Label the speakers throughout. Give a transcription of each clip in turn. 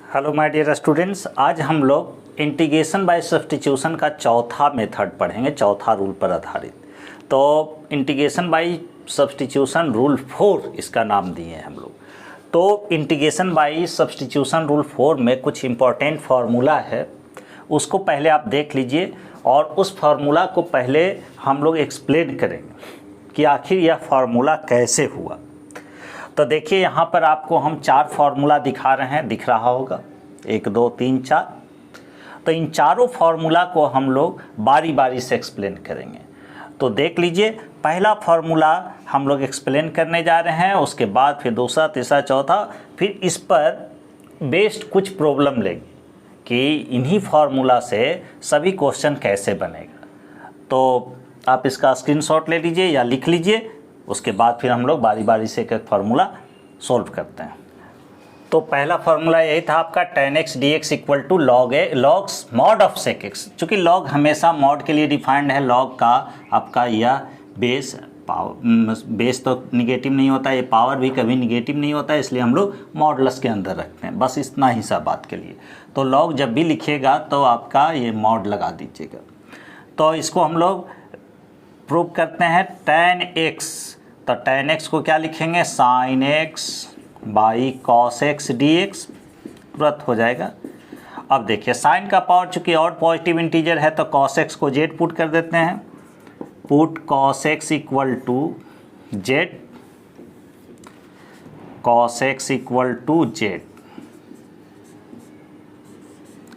Speaker 1: Hello my dear students, आज हम लोग इंटीग्रेशन बाय सब्स्टिट्यूशन का चौथा मेथड पढ़ेंगे, चौथा रूल पर आधारित। तो इंटीग्रेशन बाय सब्स्टिट्यूशन रूल 4 इसका नाम दिए हैं हम लोग। तो इंटीग्रेशन बाय सब्स्टिट्यूशन रूल 4 में कुछ इम्पॉर्टेंट फार्मूला है, उसको पहले आप देख लीजिए और उस फार्मूला को पहले हम लोग एक्सप्लेन करेंगे कि आखिर यह फार्मूला कैसे हुआ। तो देखिए यहाँ पर आपको हम 4 फार्मूला दिखा रहे हैं, दिख रहा होगा 1 2 3 4। तो इन चारों फार्मूला को हम लोग बारी बारी से एक्सप्लेन करेंगे। तो देख लीजिए, पहला फार्मूला हम लोग एक्सप्लेन करने जा रहे हैं, उसके बाद फिर दूसरा, तीसरा, चौथा, फिर इस पर बेस्ड कुछ प्रॉब्लम लेंगे कि इन्हीं फार्मूला से सभी क्वेश्चन कैसे बनेगा। तो आप इसका स्क्रीनशॉट ले लीजिए या लिख लीजिए, उसके बाद फिर हम लोग बारी बारी से एक एक फार्मूला सॉल्व करते हैं। तो पहला फार्मूला यही था आपका tan x dx equal to log mod of sec x। चूँकि लॉग हमेशा मॉड के लिए डिफाइंड है, लॉग का आपका यह बेस तो निगेटिव नहीं होता, ये पावर भी कभी निगेटिव नहीं होता, इसलिए हम लोग मॉडुलस के अंदर रखते हैं, बस इतना ही सा बात के लिए। तो लॉग जब भी लिखिएगा तो आपका ये मॉड लगा दीजिएगा। तो इसको हम लोग प्रूव करते हैं tan x। तो tan x को क्या लिखेंगे, sin x by cos x dx तुरंत हो जाएगा। अब देखिए साइन का पावर चूँकि और पॉजिटिव इंटीजर है तो cos x को z पुट कर देते हैं। Put cos x equal to z, cos x equal to z,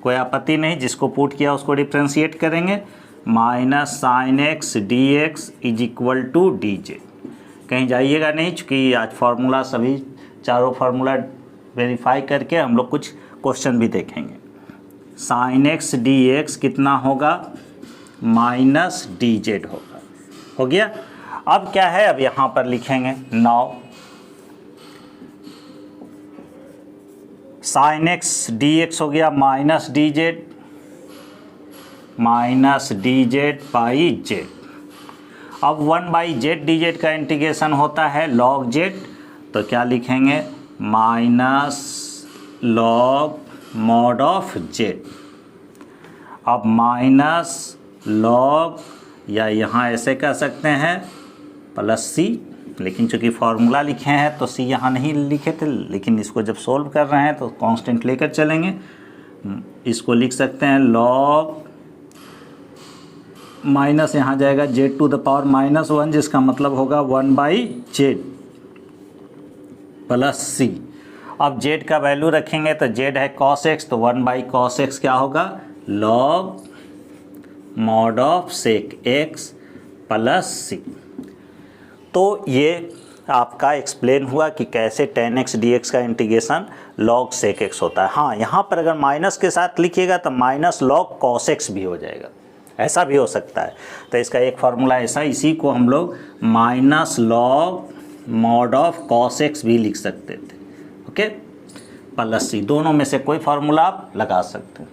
Speaker 1: कोई आपत्ति नहीं, जिसको पुट किया उसको डिफ्रेंशिएट करेंगे। Minus sine x D x is equal to d z. कहीं जाइएगा नहीं, चूँकि आज फार्मूला सभी चारों फार्मूला वेरीफाई करके हम लोग कुछ क्वेश्चन भी देखेंगे। साइन एक्स डी एक्स कितना होगा, माइनस डी जेड होगा। हो गया। अब क्या है, अब यहाँ पर लिखेंगे now sine x D x हो गया minus D Z, minus D Z by Z. अब 1 बाई जेड डी जेड का इंटीग्रेशन होता है लॉग जेड, तो क्या लिखेंगे, minus log mod of Z. अब माइनस लॉग, या यहाँ ऐसे कह सकते हैं प्लस सी, लेकिन चूँकि फार्मूला लिखे हैं तो सी यहाँ नहीं लिखे थे, लेकिन इसको जब सोल्व कर रहे हैं तो कांस्टेंट लेकर चलेंगे। इसको लिख सकते हैं लॉग माइनस यहाँ जाएगा z to the power minus 1, जिसका मतलब होगा 1 बाई जेड प्लस सी। अब जेड का वैल्यू रखेंगे तो जेड है cos x, तो 1 बाई cos x क्या होगा, log mod of sec x plus C. तो ये आपका एक्सप्लेन हुआ कि कैसे tan x dx का इंटीग्रेशन log sec x होता है। हाँ, यहाँ पर अगर माइनस के साथ लिखिएगा तो माइनस log cos x भी हो जाएगा, ऐसा भी हो सकता है। तो इसका एक फार्मूला ऐसा, इसी को हम लोग minus log mod of cos x भी लिख सकते थे, ओके, प्लस सी। दोनों में से कोई फार्मूला आप लगा सकते हैं।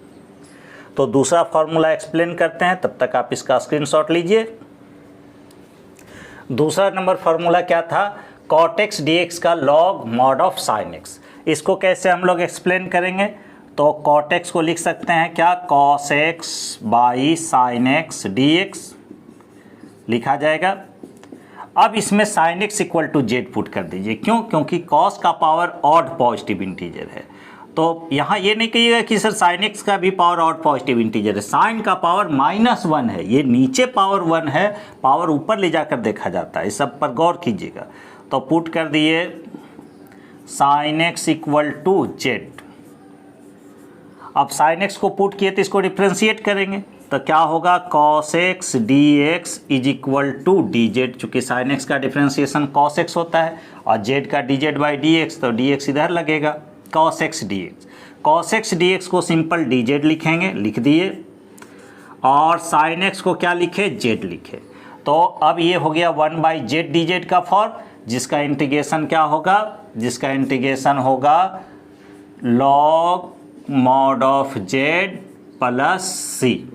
Speaker 1: तो दूसरा फार्मूला एक्सप्लेन करते हैं, तब तक आप इसका स्क्रीनशॉट लीजिए। दूसरा नंबर फार्मूला क्या था, cot x dx का log mod of sin x। इसको कैसे हम लोग एक्सप्लेन करेंगे, तो cot x को लिख सकते हैं क्या, cos x by sin x dx लिखा जाएगा। अब इसमें sin x equal to z put कर दीजिए। क्यों, क्योंकि cos का पावर ऑड पॉजिटिव इंटीजर है। तो यहाँ ये नहीं कहिएगा कि सर sin x का भी पावर ऑड पॉजिटिव इंटीजर है, sin का पावर -1 है, ये नीचे पावर 1 है, पावर ऊपर ले जाकर देखा जाता है, इस सब पर गौर कीजिएगा। तो पुट कर दिए sin x equal to Z. अब sin x को पुट किए तो इसको डिफ्रेंशिएट करेंगे तो क्या होगा, cos x dx is equal to D z. चूँकि sin x का डिफ्रेंशिएशन cos x होता है और z का d Z by D x, तो dx इधर लगेगा, cos x dx। cos x dx को सिंपल डी जेड लिखेंगे, लिख दिए, और sin x को क्या लिखे, z लिखे। तो अब ये हो गया 1 बाई जेड डी जेड का फॉर्म, जिसका इंटीग्रेशन क्या होगा, जिसका इंटीग्रेशन होगा log mod of Z plus C.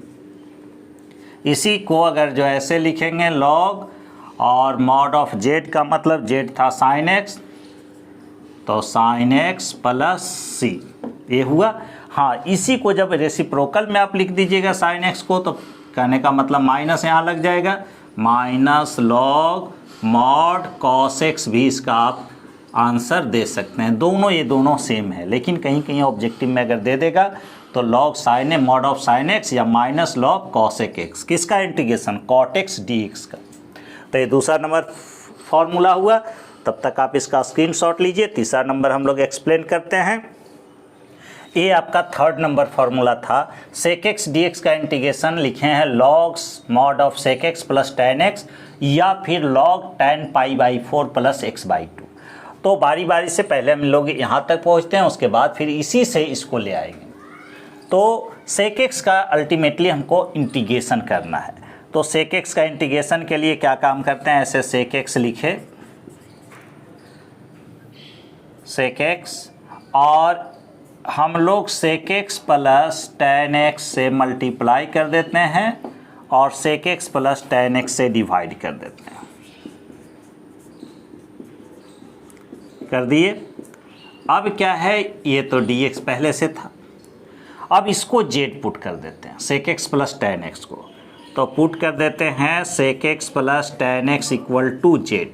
Speaker 1: इसी को अगर जो ऐसे लिखेंगे लॉग और मॉड ऑफ जेड का मतलब जेड था साइन एक्स, तो साइन एक्स प्लस सी। ये हुआ। हाँ, इसी को जब रेसिप्रोकल में आप लिख दीजिएगा साइन एक्स को, तो कहने का मतलब माइनस यहाँ लग जाएगा, minus log mod cos x भी इसका आप आंसर दे सकते हैं। दोनों ये दोनों सेम है, लेकिन कहीं कहीं ऑब्जेक्टिव में अगर दे देगा तो log sine A mod of sine x या माइनस लॉग कॉसेक एक्स, किसका integration, cot x D x का। तो ये दूसरा नंबर फॉर्मूला हुआ। तब तक आप इसका स्क्रीनशॉट लीजिए। तीसरा नंबर हम लोग एक्सप्लेन करते हैं। ये आपका थर्ड नंबर फार्मूला था। सेक एक्स डी एक्स का इंटीग्रेशन लिखे हैं logs mod of sec x plus tan x या फिर log tan pi by 4 plus x by 2। तो बारी बारी से पहले हम लोग यहाँ तक पहुँचते हैं, उसके बाद फिर इसी से इसको ले आएंगे। तो सेक एक्स का अल्टीमेटली हमको इंटीग्रेशन करना है। तो सेक एक्स का इंटीग्रेशन के लिए क्या काम करते हैं, ऐसे सेक एक्स लिखे, सेक एक्स, और हम लोग sec x plus tan x से मल्टीप्लाई कर देते हैं और sec x plus tan x से डिवाइड कर देते हैं। कर दिए। अब क्या है, ये तो डी एक्स पहले से था, अब इसको जेड पुट कर देते हैं, sec x plus tan x को। तो पुट कर देते हैं sec x plus tan x equal to z,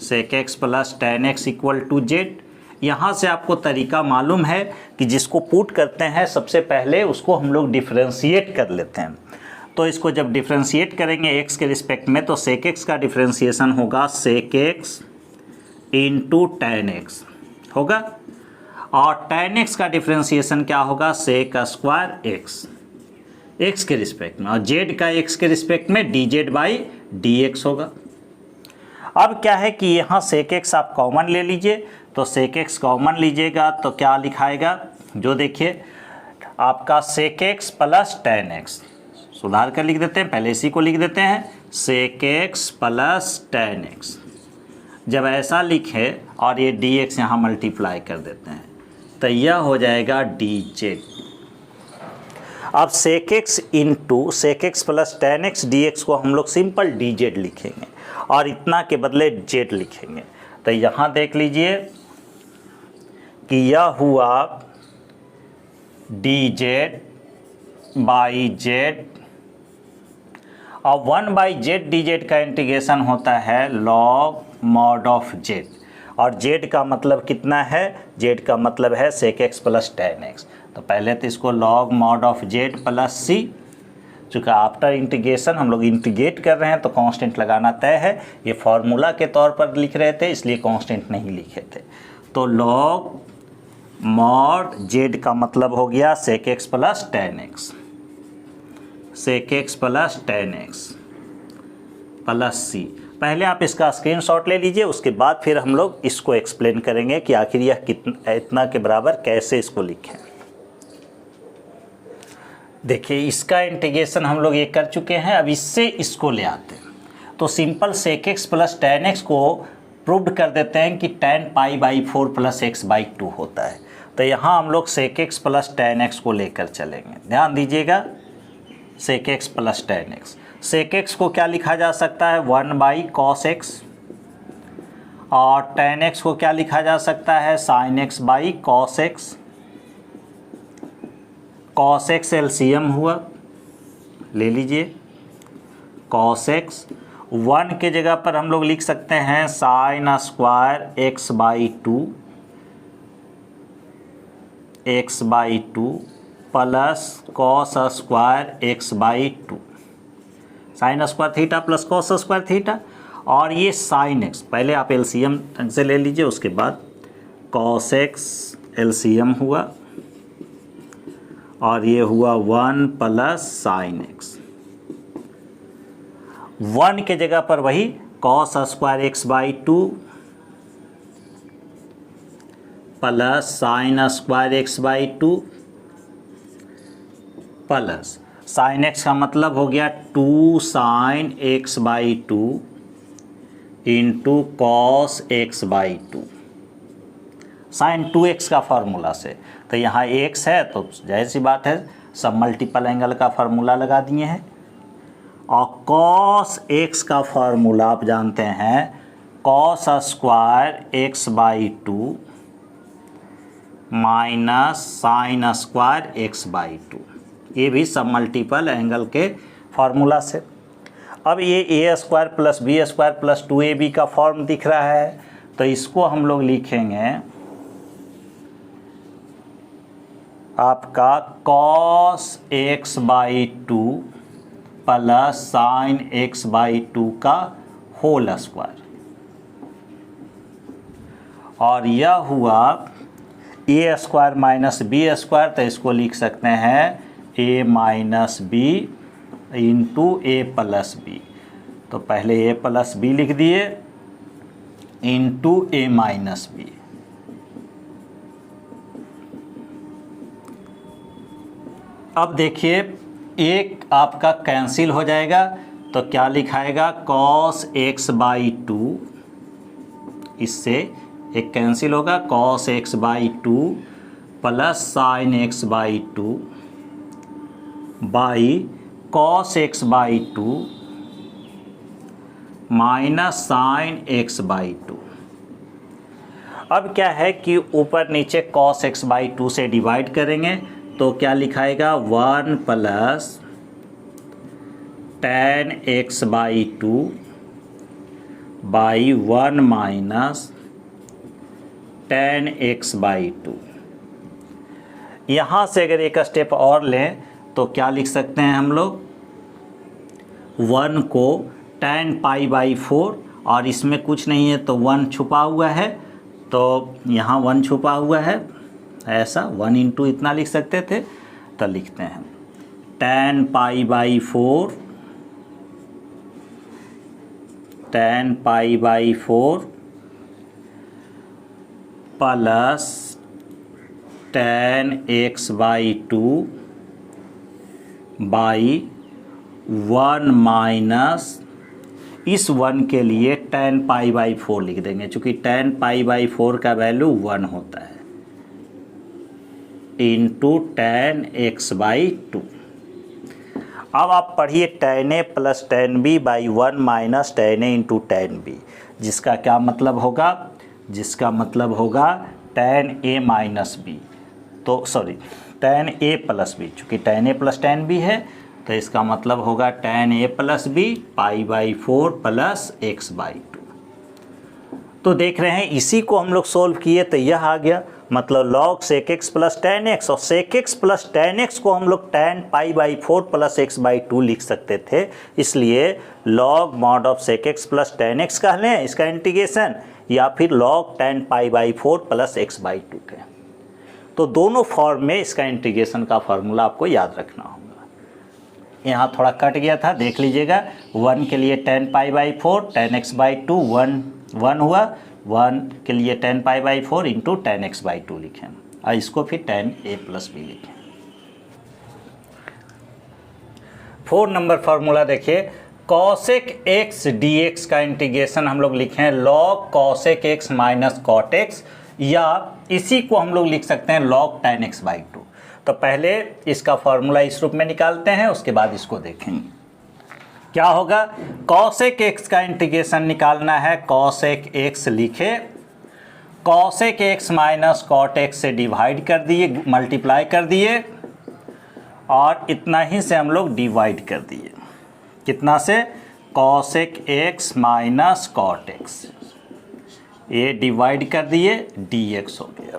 Speaker 1: sec x plus tan x equal to z. यहाँ से आपको तरीका मालूम है कि जिसको पुट करते हैं सबसे पहले उसको हम लोग डिफ्रेंशिएट कर लेते हैं। तो इसको जब डिफ्रेंशिएट करेंगे एक्स के रिस्पेक्ट में, तो सेक एक्स का डिफ्रेंशिएशन होगा sec x into tan x होगा, और टेन एक्स का डिफ्रेंशिएशन क्या होगा, सेक स्क्वायर एक्स, एक्स के रिस्पेक्ट में, और जेड का एक्स के रिस्पेक्ट में d Z by D x होगा। अब क्या है कि यहाँ सेक एक्स आप कॉमन ले लीजिए, तो सेक एक्स कॉमन लीजिएगा तो क्या लिखाएगा, जो देखिए आपका sec x plus tan x, सुधार कर लिख देते हैं, पहले इसी को लिख देते हैं sec x plus tan x. जब ऐसा लिखे और ये डी एक्स यहाँ मल्टीप्लाई कर देते हैं तो यह हो जाएगा डी जेड। अब sec x into sec x plus tan x D x को हम लोग सिंपल डी जेड लिखेंगे और इतना के बदले जेड लिखेंगे। तो यहाँ देख लीजिए कि यह हुआ डी जेड बाई जेड, और 1 बाई जेड डी जेड का इंटीग्रेशन होता है लॉग मॉड ऑफ जेड, और जेड का मतलब कितना है, जेड का मतलब है sec x plus tan X. तो पहले तो इसको log mod of Z plus C, चूँकि आफ्टर इंटीग्रेशन हम लोग इंटीग्रेट कर रहे हैं तो कांस्टेंट लगाना तय है, ये फार्मूला के तौर पर लिख रहे थे इसलिए कांस्टेंट नहीं लिखे थे। तो लॉग मॉड जेड का मतलब हो गया sec x plus tan x, sec x plus tan X plus C. पहले आप इसका स्क्रीनशॉट ले लीजिए, उसके बाद फिर हम लोग इसको एक्सप्लेन करेंगे कि आखिर यह कितना इतना के बराबर कैसे इसको लिखें। देखिए इसका इंटीग्रेशन हम लोग ये कर चुके हैं, अब इससे इसको ले आते हैं। तो simple sec x plus tan x को प्रूव्ड कर देते हैं कि tan pi by 4 plus x by 2 होता है। तो यहाँ हम लोग sec x plus tan x को लेकर चलेंगे, ध्यान दीजिएगा, sec x plus tan x. Sec x को क्या लिखा जा सकता है, 1 बाई कॉस एक्स, और टेन एक्स को क्या लिखा जा सकता है, sine x by cos x. Cos x LCM हुआ, ले लीजिए कॉस एक्स, 1 के जगह पर हम लोग लिख सकते हैं sign square x by 2, x by 2 plus cos square x by 2, sine square theta plus cos square theta, और ये साइन एक्स, पहले आप एलसीएम से ले लीजिए, उसके बाद कॉस एक्स एलसीएम हुआ, और ये हुआ 1 प्लस साइन एक्स। 1 के जगह पर वही cos square x by 2 plus sine square x by 2 plus sine x का मतलब हो गया 2 sine x by 2 into cos x by 2, sine 2x का फार्मूला से। तो यहाँ x है तो जाहिर सी बात है सब मल्टीपल एंगल का फार्मूला लगा दिए हैं, और कॉस x का फार्मूला आप जानते हैं cos square x by 2 minus sine square x/2। ये भी सब मल्टीपल एंगल के फार्मूला से। अब ये A square plus B square plus 2ab का फॉर्म दिख रहा है, तो इसको हम लोग लिखेंगे आपका cos x/2 plus sine x/2 का होल स्क्वायर। और यह हुआ ए स्क्वायर माइनस बी स्क्वायर, तो इसको लिख सकते हैं ए माइनस बी इंटू ए प्लस बी। तो पहले ए प्लस बी लिख दिए इंटू ए माइनस बी। अब देखिए एक आपका कैंसिल हो जाएगा, तो क्या लिखाएगा cos x/2, इससे एक कैंसिल होगा cos x/2 plus sine x/2 by cos x/2 minus sine x/2। अब क्या है कि ऊपर नीचे cos x/2 से डिवाइड करेंगे, तो क्या लिखाएगा 1 plus tan x/2 by 1 minus tan x/2। यहाँ से अगर एक स्टेप और लें तो क्या लिख सकते हैं हम लोग, 1 को tan π/4, और इसमें कुछ नहीं है तो 1 छुपा हुआ है, तो यहाँ 1 छुपा हुआ है, ऐसा 1 इंटू इतना लिख सकते थे, तो लिखते हैं tan π/4 plus tan x/2 by 1 minus इस 1 के लिए tan π/4 लिख देंगे, चूँकि tan π/4 का वैल्यू 1 होता है, इंटू tan x/2। अब आप पढ़िए tan a plus tan b by 1 minus tan a into tan b, जिसका क्या मतलब होगा, जिसका मतलब होगा tan a माइनस b, तो sorry tan a plus b, चूँकि tan a plus tan b है तो इसका मतलब होगा tan a plus b π/4 plus x/2। तो देख रहे हैं इसी को हम लोग सोल्व किए तो यह आ गया, मतलब log sec x plus tan x, और sec x plus tan x को हम लोग tan π/4 प्लस x/2 लिख सकते थे, इसलिए log mod of sec x plus tan x कह लें इसका इंटीग्रेशन, या फिर log tan π/4 प्लस x/2 के। तो दोनों फॉर्म में इसका इंटीग्रेशन का फार्मूला आपको याद रखना होगा। यहाँ थोड़ा कट गया था, देख लीजिएगा, 1 के लिए tan π/4 tan x/2 1 हुआ, 1 के लिए tan π/4 इंटू tan x/2 लिखें, और इसको फिर tan a प्लस b लिखें। 4 नंबर फार्मूला देखिए, cosec x dx का इंटीग्रेशन हम लोग लिखें log cosec x minus cot x, या इसी को हम लोग लिख सकते हैं log tan x/2। तो पहले इसका फार्मूला इस रूप में निकालते हैं, उसके बाद इसको देखेंगे क्या होगा। cosec x का इंटीग्रेशन निकालना है, cosec x लिखे, cosec x minus cot x से डिवाइड कर दिए, मल्टीप्लाई कर दिए, और इतना ही से हम लोग डिवाइड कर दिए, कितना से, cosec x minus cot x, ये डिवाइड कर दिए, dx हो गया।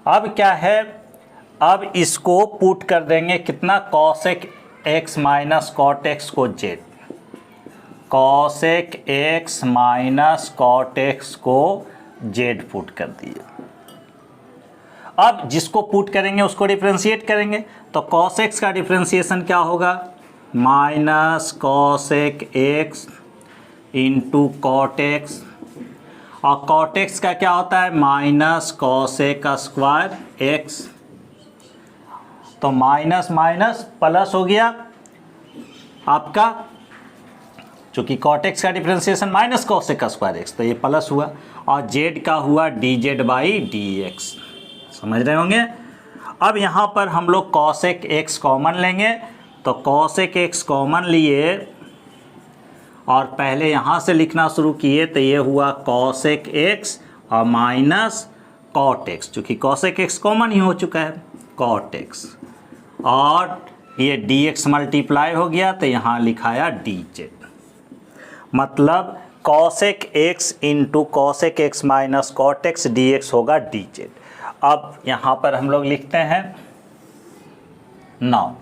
Speaker 1: अब क्या है, अब इसको पुट कर देंगे कितना, cosec x minus cot x को z, cosec x minus cot x को z पुट कर दिए। अब जिसको पुट करेंगे उसको डिफ्रेंशिएट करेंगे, तो cos x का डिफ्रेंशिएशन क्या होगा, minus cosec x into cot x, और cot x का क्या होता है, माइनस cosec स्क्वायर x, तो माइनस माइनस प्लस हो गया आपका, चूँकि cot x का differentiation minus cosec square x, तो ये प्लस हुआ, और z का हुआ dz बाई dx, समझ रहे होंगे। अब यहाँ पर हम लोग cosec x कॉमन लेंगे, तो cosec x कॉमन लिए और पहले यहाँ से लिखना शुरू किए, तो ये हुआ cosec x और माइनस कॉट एक्स, चूँकि कॉसेक एक्स कॉमन ही हो चुका है, कॉट एक्स, और ये डी एक्स मल्टीप्लाई हो गया तो यहाँ लिखाया डी जेड, मतलब cosec X into cosec x minus cot x D x होगा डी जेड। अब यहाँ पर हम लोग लिखते हैं नाउ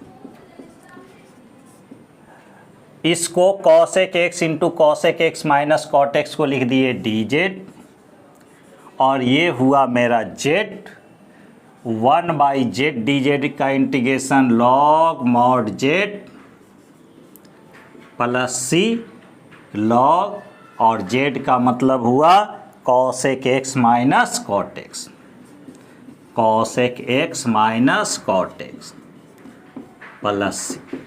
Speaker 1: इसको cosec X into cosec x minus cot x को लिख दिए डी जेड, और ये हुआ मेरा जेड, 1/z डी जेड का integration log mod Z plus C log, और जेड का मतलब हुआ cosec x minus cot X, cosec x minus cot x plus C.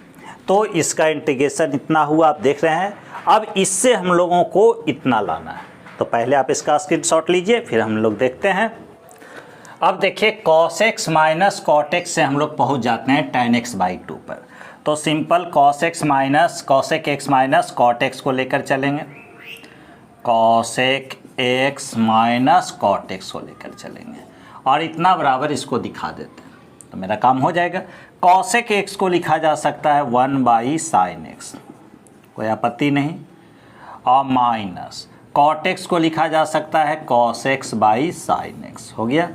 Speaker 1: तो इसका इंटीग्रेशन इतना हुआ, आप देख रहे हैं। अब इससे हम लोगों को इतना लाना है, तो पहले आप इसका स्क्रीनशॉट लीजिए, फिर हम लोग देखते हैं। अब देखिए cos x minus cot x से हम लोग पहुंच जाते हैं tan x/2 पर, तो simple cos x minus cosec x minus cot x को लेकर चलेंगे, cosec x minus cot x को लेकर चलेंगे, और इतना बराबर इसको दिखा देते हैं तो मेरा काम हो जाएगा। कॉसेक एक्स को लिखा जा सकता है 1/sin x, कोई आपत्ति नहीं, और माइनस कॉट एक्स को लिखा जा सकता है cos x/sin x, हो गया।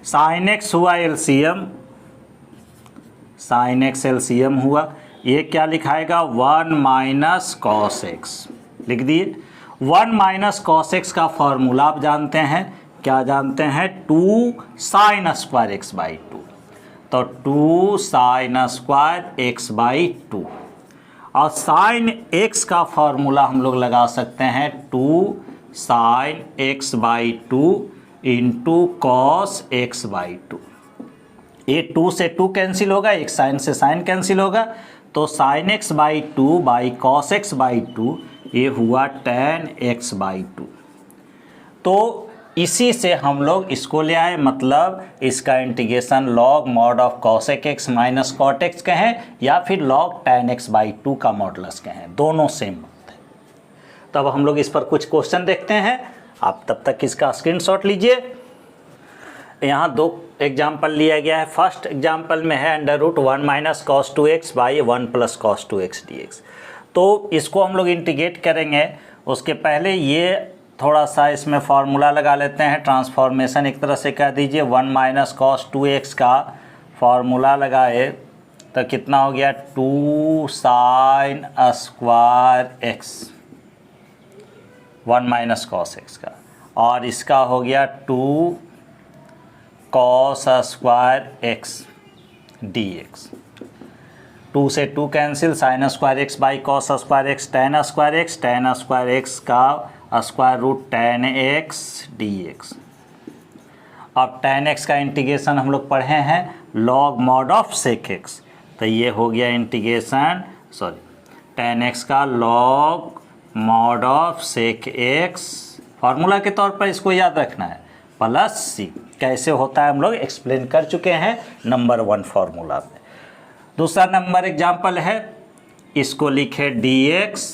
Speaker 1: sin x हुआ एलसीएम, sin x एलसीएम हुआ, ये क्या लिखाएगा 1 - cos x लिख दिए। 1 - cos x का फॉर्मूला आप जानते हैं, क्या जानते हैं, 2sin² x/2, तो 2sin² x/2, और sin x का फॉर्मूला हम लोग लगा सकते हैं 2sin x/2 into cos x/2। ये 2 से 2 कैंसिल होगा, एक साइन से साइन कैंसिल होगा, तो sin x/2 by cos x/2 ये हुआ tan x/2। तो इसी से हम लोग इसको ले आए, मतलब इसका integration log mod of cosec x माइनस कॉट एक्स कहें या फिर लॉग tan x/2 का मॉडुलस कहें, दोनों सेम बात है। तब हम लोग इस पर कुछ क्वेश्चन देखते हैं, आप तब तक इसका स्क्रीनशॉट लीजिए। यहाँ 2 एग्जाम्पल लिया गया है। फर्स्ट एग्जाम्पल में है √1 - cos 2x by 1 + cos 2x dx। तो इसको हम लोग इंटीग्रेट करेंगे, उसके पहले ये थोड़ा सा इसमें फार्मूला लगा लेते हैं, ट्रांसफॉर्मेशन एक तरह से कह दीजिए। 1 - cos 2x का फार्मूला लगाए तो कितना हो गया 2sin² x, 1 - cos x का, और इसका हो गया 2 cos² x dx। 2 से 2 cancel, sin² x by cos² x, tan² x, tan² x का √tan x dx। अब tan x का इंटीग्रेशन हम लोग पढ़े हैं log mod of sec x, तो ये हो गया इंटीग्रेशन tan x का log mod of sec x, formula के तौर पर इसको याद रखना है, प्लस c। कैसे होता है हम लोग एक्सप्लेन कर चुके हैं नंबर 1 फार्मूला में। दूसरा नंबर एग्जाम्पल है, इसको लिखे dx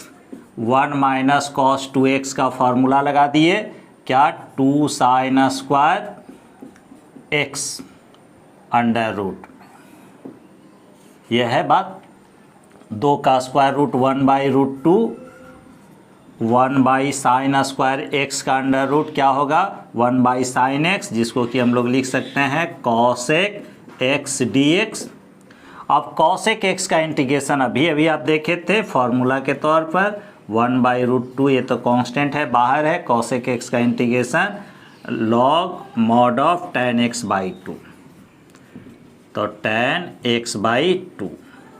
Speaker 1: 1 - cos 2x का फार्मूला लगा दिए, क्या 2sin² x √, यह है बात। 2 का स्क्वायर रूट 1/√2, 1/sin² x का √ क्या होगा 1/sin x, जिसको कि हम लोग लिख सकते हैं cosec x dx। अब cosec x का इंटीग्रेशन अभी आप देखे थे फॉर्मूला के तौर पर 1/√2, ये तो कांस्टेंट है बाहर है, cosec x का integration log mod of tan x/2, तो tan x/2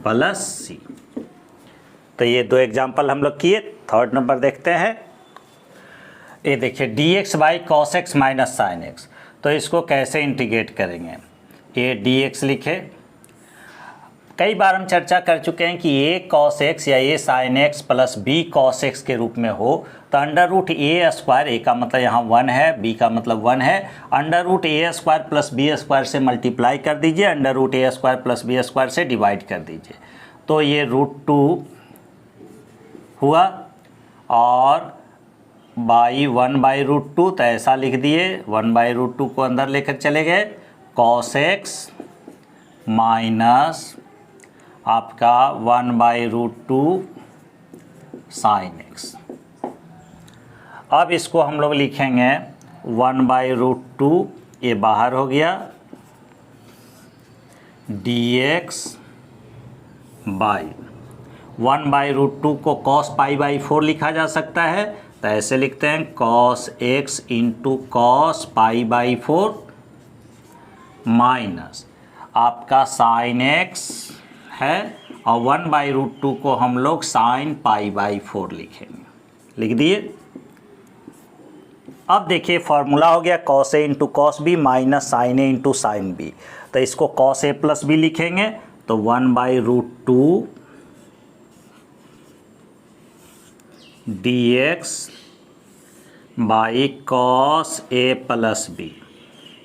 Speaker 1: प्लस c। तो ये 2 एग्जाम्पल हम लोग किए। थर्ड नंबर देखते हैं, ये देखिए dx by cos x minus sin x, तो इसको कैसे इंटीग्रेट करेंगे। ये dx लिखे, कई बार हम चर्चा कर चुके हैं कि a cos x या a sin x plus b cos x के रूप में हो तो √a², a का मतलब यहाँ 1 है, b का मतलब 1 है, √a² प्लस b² से मल्टीप्लाई कर दीजिए, √a² प्लस b² से डिवाइड कर दीजिए, तो ये √2 हुआ, और बाई 1/√2, तो ऐसा लिख दिए, 1/√2 को अंदर लेकर चले गए, cos x माइनस आपका 1/√2 sin x। अब इसको हम लोग लिखेंगे 1/√2, ये बाहर हो गया, dx बाई 1/√2 को cos π/4 लिखा जा सकता है, तो ऐसे लिखते हैं cos x into cos π/4 minus आपका sin x है, और 1/√2 को हम लोग sin π/4 लिखेंगे। लिख दिए। अब देखिए फॉर्मूला हो गया cos a into cos b minus sin a into sin b, तो इसको cos a प्लस b लिखेंगे, तो 1/√2 dx by cos a plus b,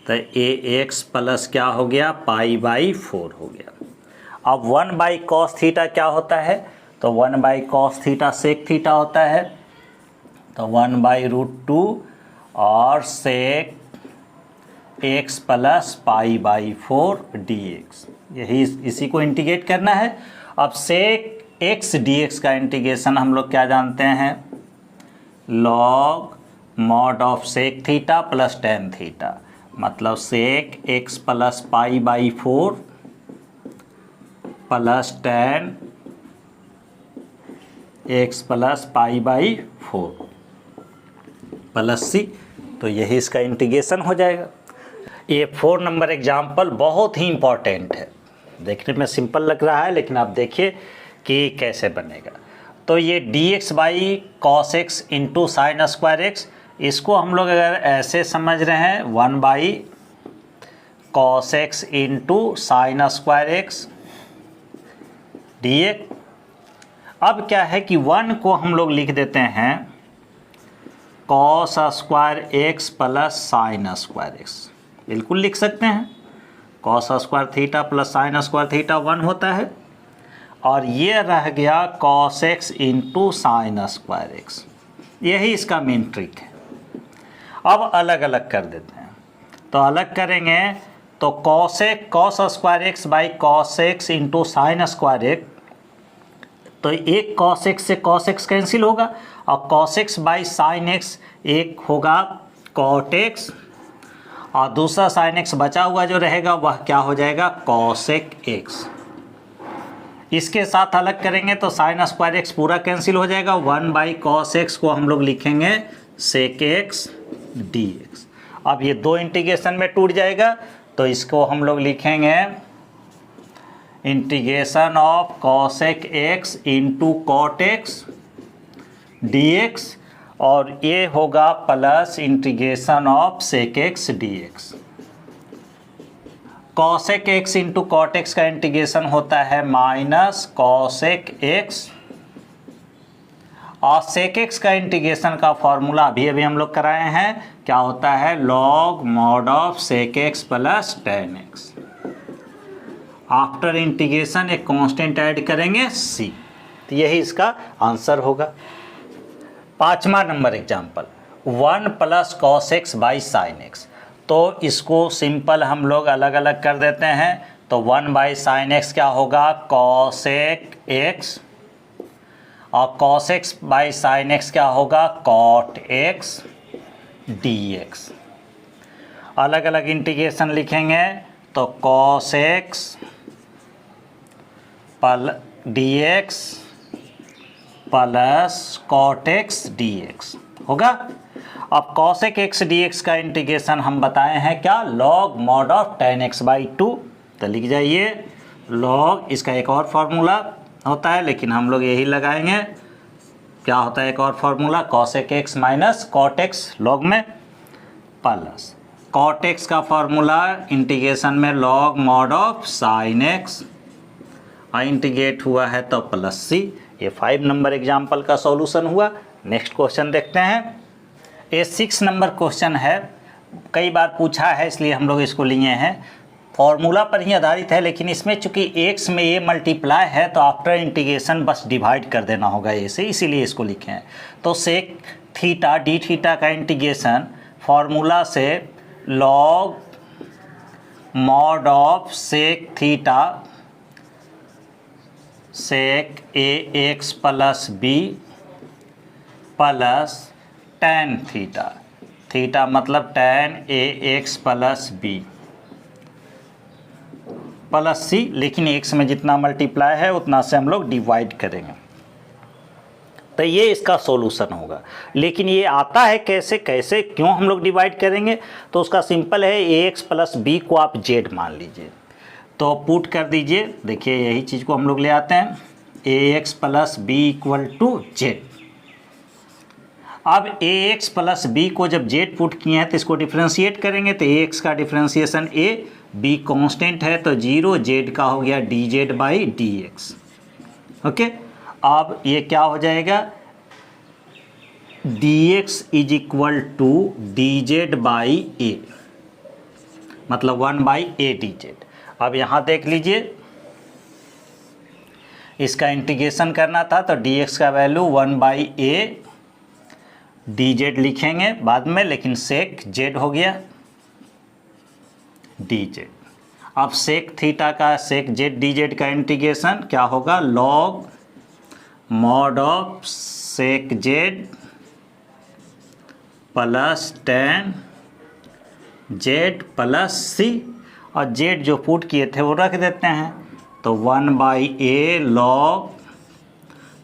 Speaker 1: तो ax प्लस क्या हो गया, π/4 हो गया। अब 1/cos थीटा क्या होता है, तो 1/cos थीटा सेक थीटा होता है, तो 1/√2 और सेक x प्लस π/4 dx, यही इसी को इंटीग्रेट करना है। अब सेक x dx का इंटीग्रेशन हम लोग क्या जानते हैं, log mod of sec theta plus tan theta, मतलब sec x plus π/4 plus tan x plus π/4 plus c, तो यही इसका इंटीग्रेशन हो जाएगा। ये 4 नंबर एग्जाम्पल बहुत ही इम्पॉर्टेंट है, देखने में सिंपल लग रहा है लेकिन आप देखिए कि कैसे बनेगा। तो ये dx by cos x into sine square x, इसको हम लोग अगर ऐसे समझ रहे हैं 1/cos x into sine square x dx। अब क्या है कि 1 को हम लोग लिख देते हैं cos square x plus sine square x, बिल्कुल लिख सकते हैं, cos square theta plus sine square theta 1 होता है, और ये रह गया cos x into sine square x, यही इसका मेन ट्रिक है। अब अलग अलग कर देते हैं, तो अलग करेंगे तो cos square x by cos x into sine square x, तो एक cos x से cos x कैंसिल होगा, और cos x by sine x एक होगा cot x, और दूसरा sin x बचा हुआ जो रहेगा वह क्या हो जाएगा, cosec x। इसके साथ अलग करेंगे तो साइन स्क्वायर एक्स पूरा कैंसिल हो जाएगा, 1/cos x को हम लोग लिखेंगे sec x dx। अब ये दो इंटीग्रेशन में टूट जाएगा, तो इसको हम लोग लिखेंगे integration of cosec x into cot x dx, और ये होगा plus integration of sec x dx। cosec x into cot x का इंटीग्रेशन होता है माइनस cosec x, और sec x का इंटीग्रेशन का फॉर्मूला अभी अभी हम लोग कराए हैं, क्या होता है, log mod of sec x plus tan x। After integration एक कांस्टेंट ऐड करेंगे c, तो यही इसका आंसर होगा। 5वां number example 1 plus cos x by sine x, तो इसको सिंपल हम लोग अलग अलग कर देते हैं, तो 1/sin x क्या होगा, cosec x, और cos x by sine x क्या होगा, cot x dx। अलग अलग इंटीग्रेशन लिखेंगे तो cos x dx plus cot x dx होगा। अब cosec x dx का इंटीग्रेशन हम बताए हैं क्या, log mod of tan x/2, तो लिख जाइए log, इसका एक और फार्मूला होता है लेकिन हम लोग यही लगाएंगे, क्या होता है एक और formula, cosec x minus cot x log में, प्लस cot x का फार्मूला इंटीग्रेशन में log mod of sin x, integrate हुआ है तो प्लस c। ये 5 नंबर एग्जाम्पल का सॉल्यूशन हुआ। नेक्स्ट क्वेश्चन देखते हैं। ये 6 नंबर क्वेश्चन है, कई बार पूछा है इसलिए हम लोग इसको लिए हैं, फॉर्मूला पर ही आधारित है, लेकिन इसमें चूंकि x में ये मल्टीप्लाई है तो आफ्टर इंटीग्रेशन बस डिवाइड कर देना होगा ए से, इसीलिए इसको लिखे हैं। तो सेक थीटा डी थीटा का इंटीग्रेशन फॉर्मूला से log mod of sec theta sec A x plus B plus tan theta, theta मतलब टेन ए x plus B plus c, लेकिन एक्स में जितना मल्टीप्लाई है उतना से हम लोग डिवाइड करेंगे, तो ये इसका सॉल्यूशन होगा। लेकिन ये आता है कैसे, कैसे क्यों हम लोग डिवाइड करेंगे, तो उसका सिंपल है ए एक्स प्लस बी को आप जेड मान लीजिए, तो पुट कर दीजिए। देखिए यही चीज़ को हम लोग ले आते हैं, A x plus B equal to Z. अब ए एक्स प्लस बी को जब जेड पुट किए हैं तो इसको डिफ्रेंशिएट करेंगे, तो ए एक्स का डिफ्रेंशिएशन ए, बी कांस्टेंट है तो 0, जेड का हो गया D Z by D X. Okay, अब ये क्या हो जाएगा, D x is equal to D Z by A, मतलब 1 बाई ए डी जेड। अब यहाँ देख लीजिए, इसका इंटीग्रेशन करना था तो डी एक्स का value 1 by A D Z लिखेंगे बाद में, लेकिन सेक जेड हो गया डी जेड। अब सेक थीटा का सेक जेड डी जेड का इंटीग्रेशन क्या होगा, log mod of sec Z plus tan Z plus C, और जेड जो पुट किए थे वो रख देते हैं, तो 1 by A log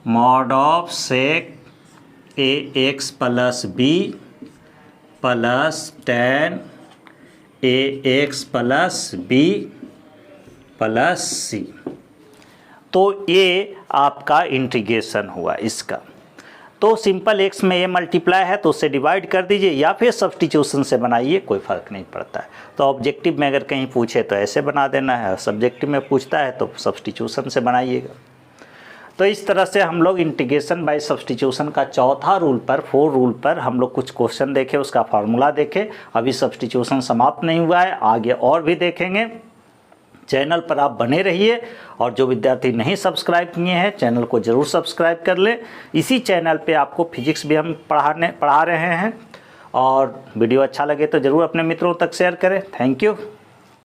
Speaker 1: mod of sec A x plus B plus tan A x plus B plus C. तो ये आपका इंटीग्रेशन हुआ इसका। तो सिंपल एक्स में ये मल्टीप्लाई है तो उससे डिवाइड कर दीजिए, या फिर सब्स्टिट्यूशन से बनाइए, कोई फ़र्क नहीं पड़ता है। तो ऑब्जेक्टिव में अगर कहीं पूछे तो ऐसे बना देना है, सब्जेक्टिव में पूछता है तो सब्स्टिट्यूशन से बनाइएगा। तो इस तरह से हम लोग इंटीग्रेशन बाय सब्स्टिट्यूशन का चौथा रूल पर, 4 रूल पर हम लोग कुछ क्वेश्चन देखे, उसका फार्मूला देखे। अभी सब्स्टिट्यूशन समाप्त नहीं हुआ है, आगे और भी देखेंगे। चैनल पर आप बने रहिए, और जो विद्यार्थी नहीं सब्सक्राइब किए हैं चैनल को ज़रूर सब्सक्राइब कर लें। इसी चैनल पे आपको फिजिक्स भी हम पढ़ा रहे हैं, और वीडियो अच्छा लगे तो ज़रूर अपने मित्रों तक शेयर करें। Thank you.